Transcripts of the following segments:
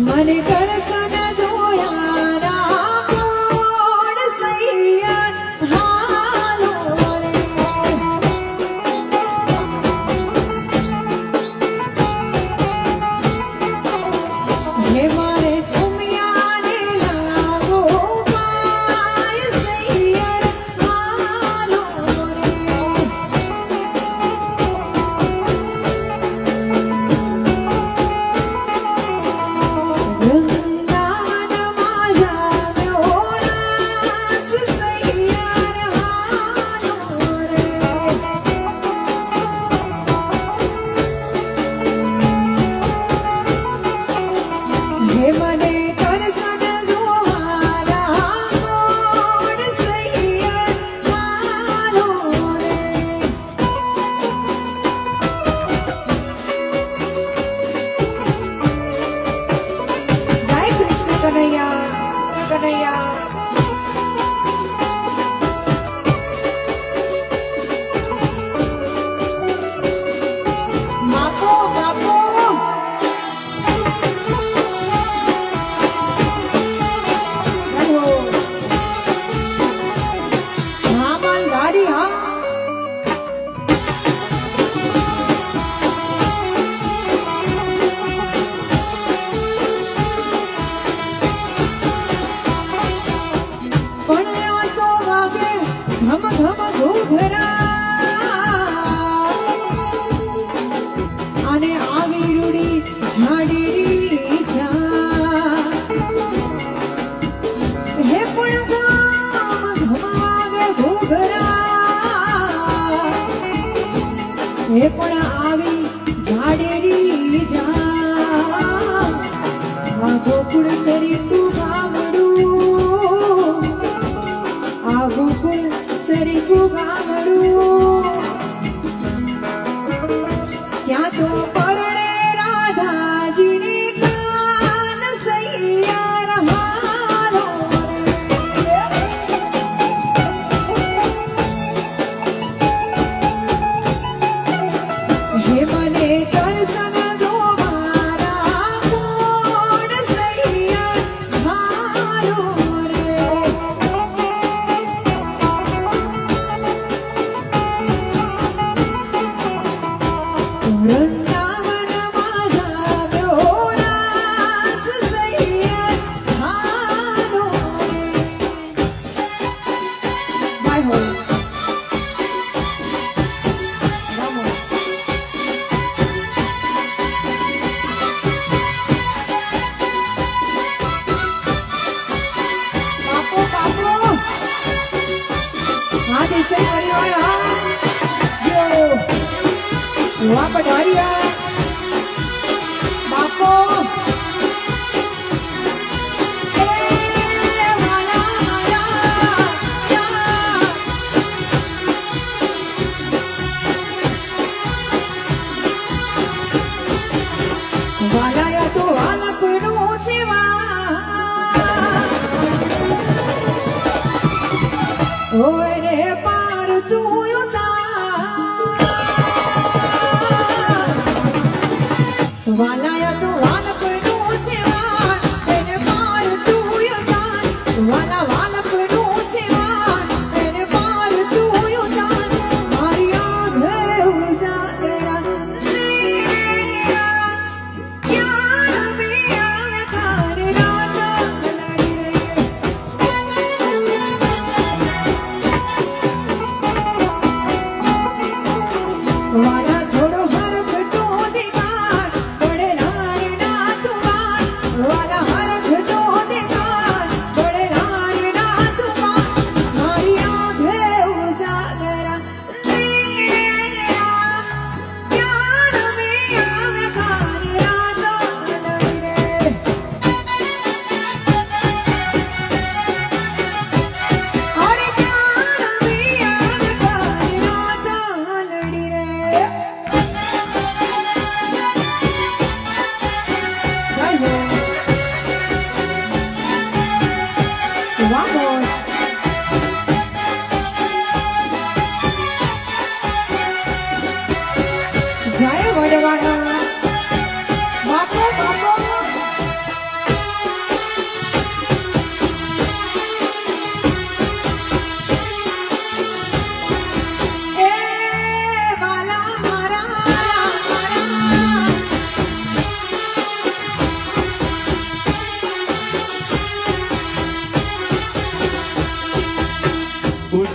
મને દર્શન જોયા ના કોણ સૈયર હાલો રે હે મારે ઉમિયાને લાગો પાય સૈયર હાલો રે ધમ ધમ ઘૂઘરા અને આવી રૂડી ઝાડીરી જા હે પણ ધમ ધમાવે ઘૂઘરા હે પણ આવી ઝાડીરી જા આ ગોકુળ સરી તું ગામડું આ ગોકુળ સરીકુ ગામડું ક્યાં તો પરણે રાધાજીની કાન સૈયાર હાલો હે મને દર્શન જોવાના કોણ સૈયાર હાલો વૃંદાવન માજા બ્યોરાસ સૈયર હાલો બાય હો રામો બાપો બાપો હા દેશે પરિવાર હા જો વાહ પઢારિયા બાપો વાલાયા તો વાલકનું સેવા ઓય રે પાર તું વાલાયા તો વાલકનું સેવા એને પાર તું વાલા વાલક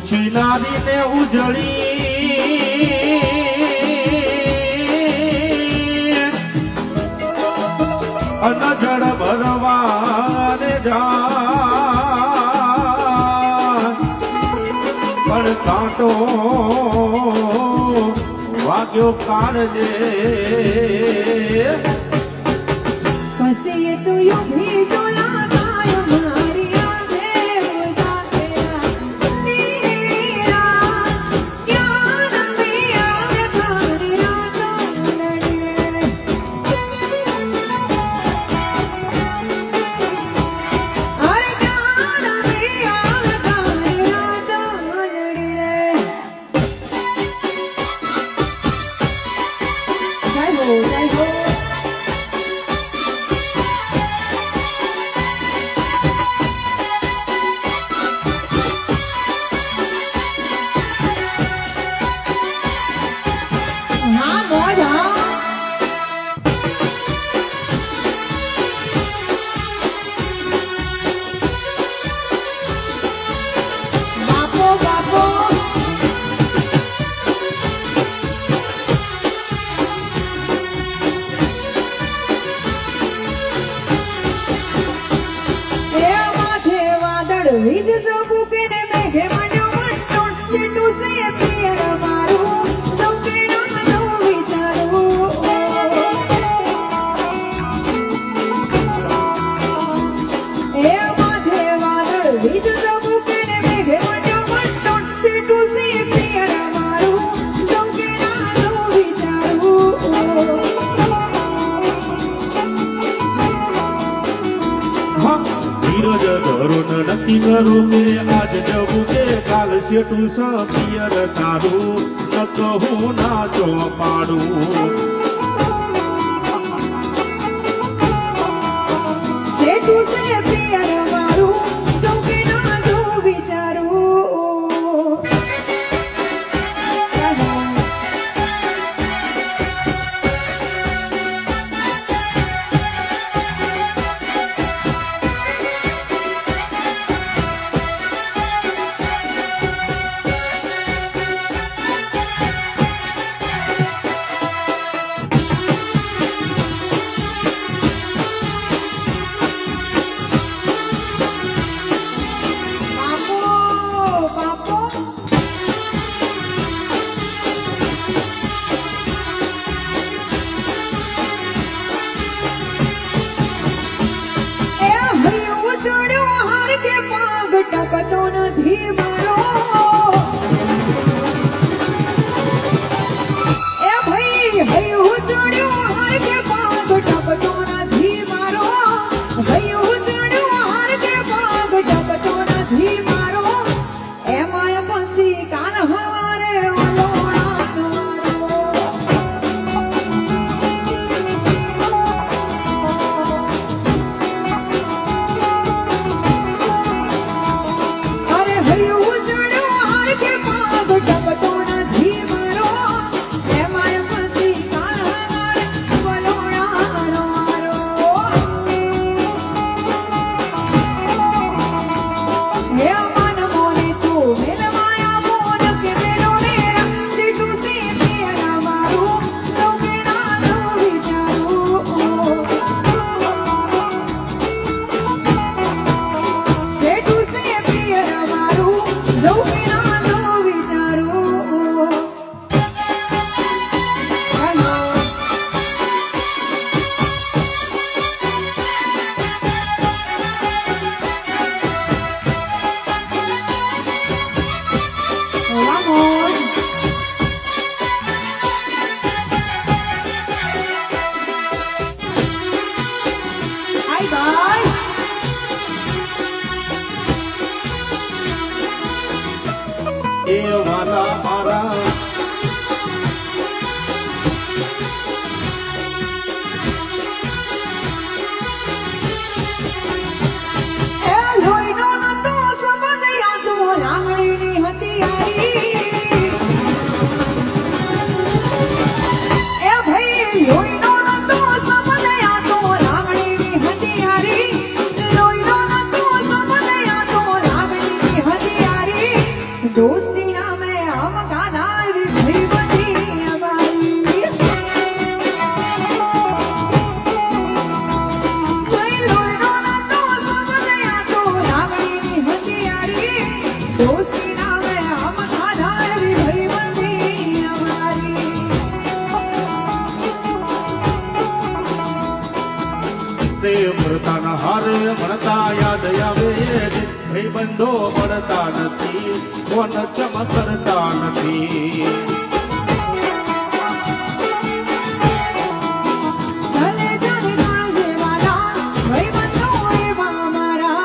છીનારીને ઉજળી અનજળ ભરવાને જા પણ કાંટો વાગ્યો કાળજે પછી તું યુ ભી સુલાતાય મારી આંખે ઉજાગરા તેરા ક્યાં નમી આવે તારી રાતો લડે અરે ક્યાં નમી આવે તારી રાતો લડે જય હો જય હો હા મોજ હા બાપો બાપો એ માથે વાદળ વીજ ઝબૂકે ને મેઘે માંડ્યો મંટોળ સીટું સે પિયર મારું સૌકે નામ સૌ વિચારું એ માથે વાદળ વીજ ઝબૂકે ને મેઘે માંડ્યો મંટોળ સીટું સે પિયર મારું સૌકે નામ સૌ વિચારું ધીરજ ધરું નક્કી કરું કે આજ જવું કે કાલ શેઠું સપિયર તારું ન કહું ના ચોપાડું સેટું સે પિયર મારું સૌકે ના સૌ વિચારું બાપો બાપો એ હૈયું ચડ્યો હાર કે પાગ ટકતો નથી મારો એ ભાઈ હૈયું ચડ્યો હાર કે પાગ ટકતો નથી મારો હૈયું ચડ્યો હાર કે પાગ ટકતો નથી મારો એમાંય પછી કાલ હવારે ઓલોણાનો અરે હૈયું ચડ્યો હાર કે પાગ ટકતો નથી મારો એમાંય પછી કાલ હવારે ઓલોણાનો હે મન મોને તું મેલવાયા મોન કે મેલોડેરા સીટું સે પિયરા મારું સૌકે ના સૌ વિચારું સેટું સે પિયરા મારું સૌકે ના સૌ વિચારું હેલો vamos ay bye એ વાલા મારા એ લોહીનો નતો સંબંધ યાદો લાગણીની હતી યારી એ ભાઈ લોહીનો નતો સંબંધ યાદો લાગણીની હતી યારી લોહીનો નતો સંબંધ યાદો લાગણીની હતી યારી દોસ્તી નામે આમ ગાધાવી ભાઈબંધી અમારી કઈ લોહીનો નાતો સમજ્યા તો લાગણીની હથિયારી દોસ્તી નામે આમ ગાધાવી ભાઈબંધી અમારી તે મરતાના હારે મળતા યાદ આવે ભાઈ બંધો મળતા નથી કોણ ચમકતા નથી ભલે જાને કાળજે વાલા ભાઈબંધો એવા મારા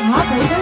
હા ભાઈ